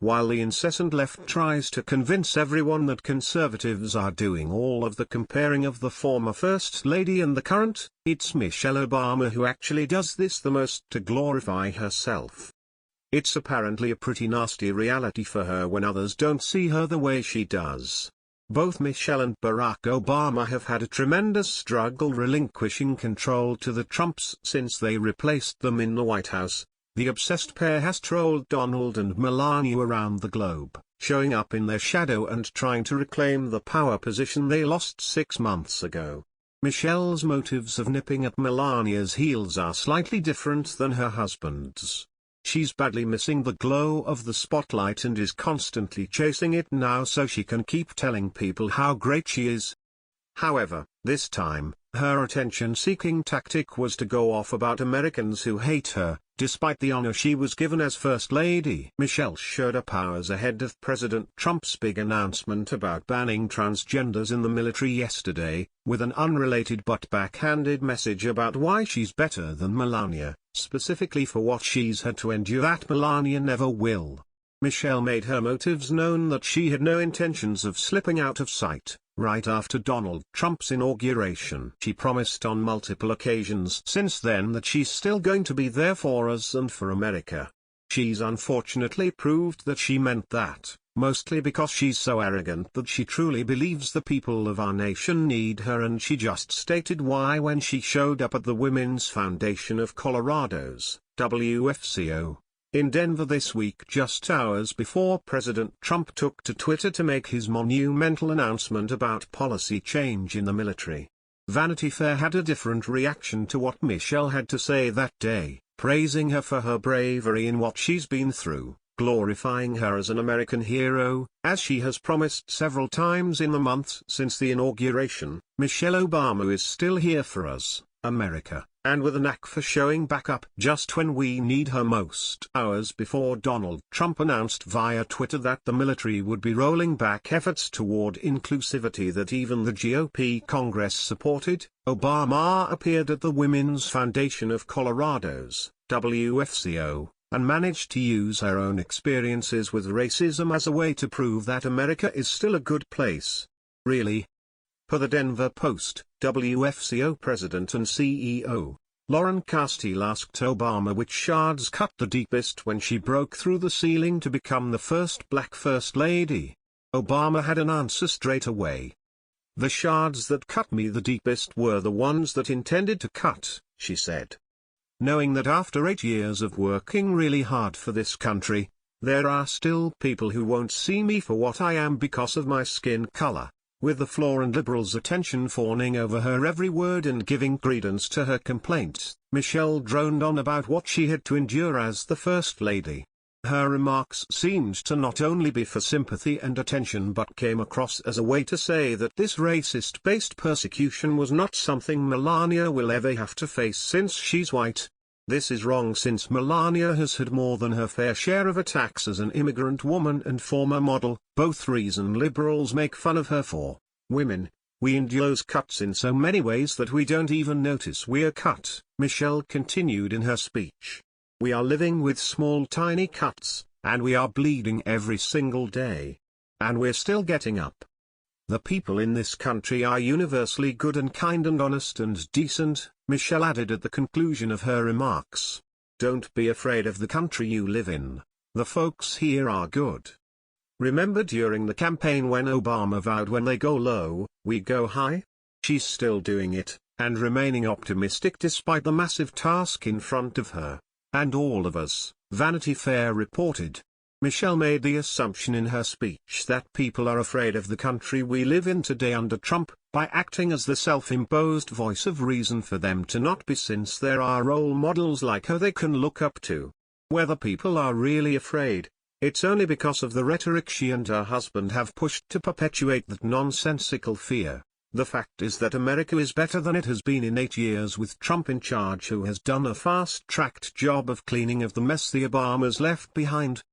While the incessant left tries to convince everyone that conservatives are doing all of the comparing of the former First Lady and the current, it's Michelle Obama who actually does this the most to glorify herself. It's apparently a pretty nasty reality for her when others don't see her the way she does. Both Michelle and Barack Obama have had a tremendous struggle relinquishing control to the Trumps since they replaced them in the White House. The obsessed pair has trolled Donald and Melania around the globe, showing up in their shadow and trying to reclaim the power position they lost 6 months ago. Michelle's motives of nipping at Melania's heels are slightly different than her husband's. She's badly missing the glow of the spotlight and is constantly chasing it now so she can keep telling people how great she is. However, this time, her attention-seeking tactic was to go off about Americans who hate her, despite the honor she was given as First Lady. Michelle showed up hours ahead of President Trump's big announcement about banning transgenders in the military yesterday, with an unrelated but backhanded message about why she's better than Melania, specifically for what she's had to endure that Melania never will. Michelle made her motives known that she had no intentions of slipping out of sight. Right after Donald Trump's inauguration, she promised on multiple occasions since then that she's still going to be there for us and for America. She's unfortunately proved that she meant that, mostly because she's so arrogant that she truly believes the people of our nation need her, and she just stated why when she showed up at the Women's Foundation of Colorado's WFCO in Denver this week just hours before President Trump took to Twitter to make his monumental announcement about policy change in the military. Vanity Fair had a different reaction to what Michelle had to say that day, praising her for her bravery in what she's been through, glorifying her as an American hero, as she has promised several times in the months since the inauguration. Michelle Obama is still here for us, America, and with a knack for showing back up just when we need her most. Hours before Donald Trump announced via Twitter that the military would be rolling back efforts toward inclusivity that even the GOP Congress supported, Obama appeared at the Women's Foundation of Colorado's WFCO, and managed to use her own experiences with racism as a way to prove that America is still a good place. Really? Per the Denver Post, WFCO president and CEO, Lauren Castile asked Obama which shards cut the deepest when she broke through the ceiling to become the first black First Lady. Obama had an answer straight away. "The shards that cut me the deepest were the ones that intended to cut," she said. Knowing that after 8 years of working really hard for this country, there are still people who won't see me for what I am because of my skin color. With the floor and liberals' attention fawning over her every word and giving credence to her complaints, Michelle droned on about what she had to endure as the First Lady. Her remarks seemed to not only be for sympathy and attention but came across as a way to say that this racist-based persecution was not something Melania will ever have to face since she's white. This is wrong since Melania has had more than her fair share of attacks as an immigrant woman and former model, both reason liberals make fun of her for. Women, we endure cuts in so many ways that we don't even notice we're cut, Michelle continued in her speech. We are living with small tiny cuts, and we are bleeding every single day. And we're still getting up. The people in this country are universally good and kind and honest and decent, Michelle added at the conclusion of her remarks. Don't be afraid of the country you live in. The folks here are good. Remember during the campaign when Obama vowed when they go low, we go high? She's still doing it, and remaining optimistic despite the massive task in front of her. And all of us, Vanity Fair reported. Michelle made the assumption in her speech that people are afraid of the country we live in today under Trump, by acting as the self-imposed voice of reason for them to not be, since there are role models like her they can look up to. Whether people are really afraid, it's only because of the rhetoric she and her husband have pushed to perpetuate that nonsensical fear. The fact is that America is better than it has been in 8 years with Trump in charge, who has done a fast-tracked job of cleaning of the mess the Obamas left behind.